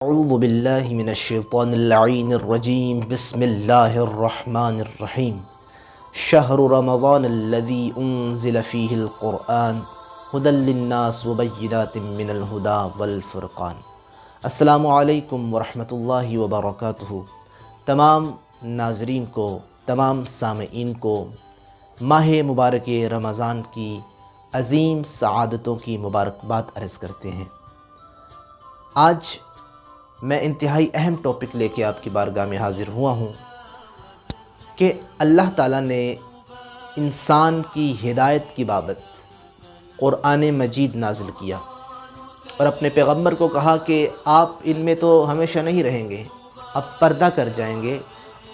اعوذ باللہ من الشیطان اللعین الرجیم بسم اللہ الرحمن الرحیم شہر رمضان الذی انزل فیہ القرآن ھدی للناس وبینات من الہدی والفرقان۔ السلام علیکم ورحمۃ اللہ وبرکاتہ۔ تمام ناظرین کو، تمام سامعین کو ماہ مبارک رمضان کی عظیم سعادتوں کی مبارکباد عرض کرتے ہیں۔ آج میں انتہائی اہم ٹاپک لے کے آپ کی بارگاہ میں حاضر ہوا ہوں کہ اللہ تعالیٰ نے انسان کی ہدایت کی بابت قرآن مجید نازل کیا اور اپنے پیغمبر کو کہا کہ آپ ان میں تو ہمیشہ نہیں رہیں گے، اب پردہ کر جائیں گے،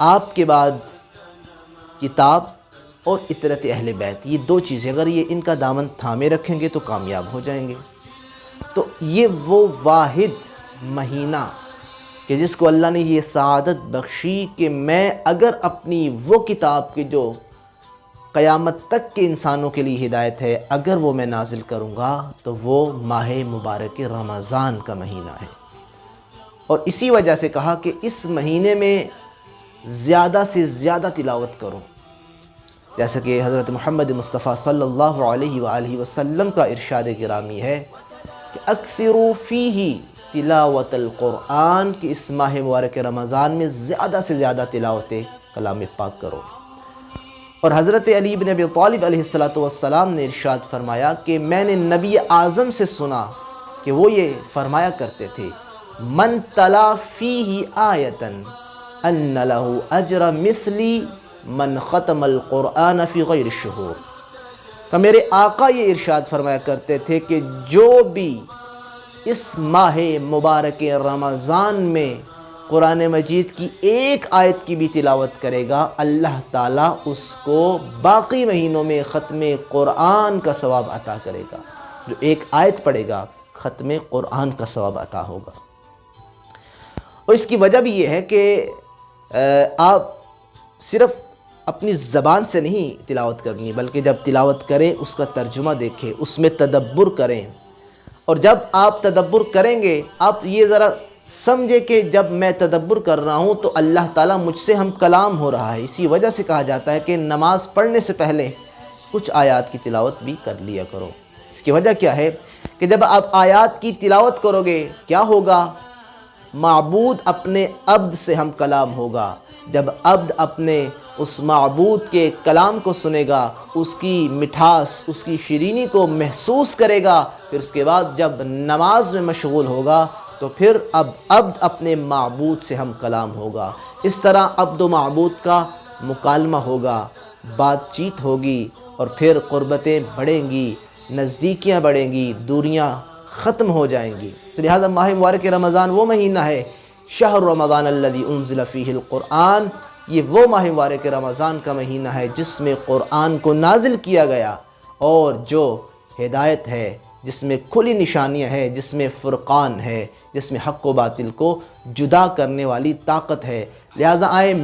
آپ کے بعد کتاب اور اطرت اہل بیت، یہ دو چیزیں اگر یہ ان کا دامن تھامے رکھیں گے تو کامیاب ہو جائیں گے۔ تو یہ وہ واحد مہینہ کہ جس کو اللہ نے یہ سعادت بخشی کہ میں اگر اپنی وہ کتاب کی جو قیامت تک کے انسانوں کے لیے ہدایت ہے، اگر وہ میں نازل کروں گا تو وہ ماہ مبارک رمضان کا مہینہ ہے۔ اور اسی وجہ سے کہا کہ اس مہینے میں زیادہ سے زیادہ تلاوت کرو، جیسا کہ حضرت محمد مصطفیٰ صلی اللہ علیہ وآلہ وسلم کا ارشاد گرامی ہے کہ اکثروا فیہ تلاوت القرآن، کہ اس ماہ مبارک رمضان میں زیادہ سے زیادہ تلاوت کلام پاک کرو۔ اور حضرت علی بن ابی طالب علیہ السلام نے ارشاد فرمایا کہ میں نے نبی اعظم سے سنا کہ وہ یہ فرمایا کرتے تھے من تلا فیہ آیتا ان لہ اجر مثلی من ختم القرآن فی غیر الشہور، کہ میرے آقا یہ ارشاد فرمایا کرتے تھے کہ جو بھی اس ماہ مبارک رمضان میں قرآن مجید کی ایک آیت کی بھی تلاوت کرے گا، اللہ تعالیٰ اس کو باقی مہینوں میں ختم قرآن کا ثواب عطا کرے گا۔ جو ایک آیت پڑھے گا ختم قرآن کا ثواب عطا ہوگا۔ اور اس کی وجہ بھی یہ ہے کہ آپ صرف اپنی زبان سے نہیں تلاوت کرنی، بلکہ جب تلاوت کریں اس کا ترجمہ دیکھیں، اس میں تدبر کریں۔ اور جب آپ تدبر کریں گے، آپ یہ ذرا سمجھے کہ جب میں تدبر کر رہا ہوں تو اللہ تعالیٰ مجھ سے ہم کلام ہو رہا ہے۔ اسی وجہ سے کہا جاتا ہے کہ نماز پڑھنے سے پہلے کچھ آیات کی تلاوت بھی کر لیا کرو۔ اس کی وجہ کیا ہے کہ جب آپ آیات کی تلاوت کرو گے کیا ہوگا؟ معبود اپنے عبد سے ہم کلام ہوگا۔ جب عبد اپنے اس معبود کے کلام کو سنے گا، اس کی مٹھاس، اس کی شیرینی کو محسوس کرے گا، پھر اس کے بعد جب نماز میں مشغول ہوگا تو پھر اب عبد اپنے معبود سے ہم کلام ہوگا۔ اس طرح عبد و معبود کا مکالمہ ہوگا، بات چیت ہوگی، اور پھر قربتیں بڑھیں گی، نزدیکیاں بڑھیں گی، دوریاں ختم ہو جائیں گی۔ تو لہذا ماہ مبارک رمضان وہ مہینہ ہے، شہر رمضان الذی انزل فیہ القرآن، یہ وہ ماہ مبارک رمضان کا مہینہ ہے جس میں قرآن کو نازل کیا گیا، اور جو ہدایت ہے، جس میں کھلی نشانیاں ہے، جس میں فرقان ہے، جس میں حق و باطل کو جدا کرنے والی طاقت ہے۔ لہٰذا آئیے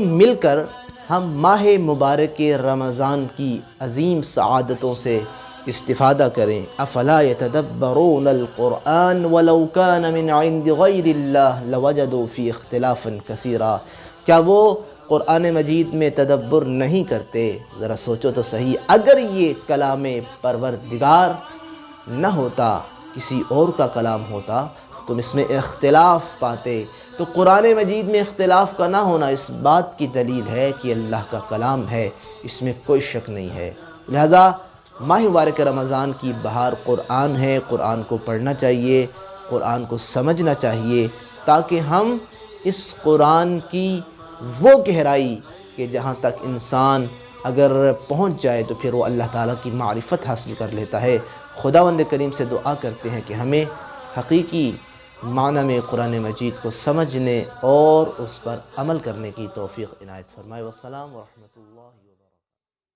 مل کر ہم ماہ مبارک رمضان کی عظیم سعادتوں سے استفادہ کریں۔ افلا یتدبرون القرآن ولو کان من عند غیر اللہ لوجدوا فی اختلافا کثیرا، کیا وہ قرآن مجید میں تدبر نہیں کرتے؟ ذرا سوچو تو صحیح، اگر یہ کلام پروردگار نہ ہوتا، کسی اور کا کلام ہوتا، تم اس میں اختلاف پاتے۔ تو قرآن مجید میں اختلاف کا نہ ہونا اس بات کی دلیل ہے کہ اللہ کا کلام ہے، اس میں کوئی شک نہیں ہے۔ لہذا ماہ مبارک رمضان کی بہار قرآن ہے، قرآن کو پڑھنا چاہیے، قرآن کو سمجھنا چاہیے، تاکہ ہم اس قرآن کی وہ گہرائی کہ جہاں تک انسان اگر پہنچ جائے تو پھر وہ اللہ تعالیٰ کی معرفت حاصل کر لیتا ہے۔ خداوند کریم سے دعا کرتے ہیں کہ ہمیں حقیقی معنی میں قرآن مجید کو سمجھنے اور اس پر عمل کرنے کی توفیق عنایت فرمائے۔ والسلام ورحمۃ اللہ۔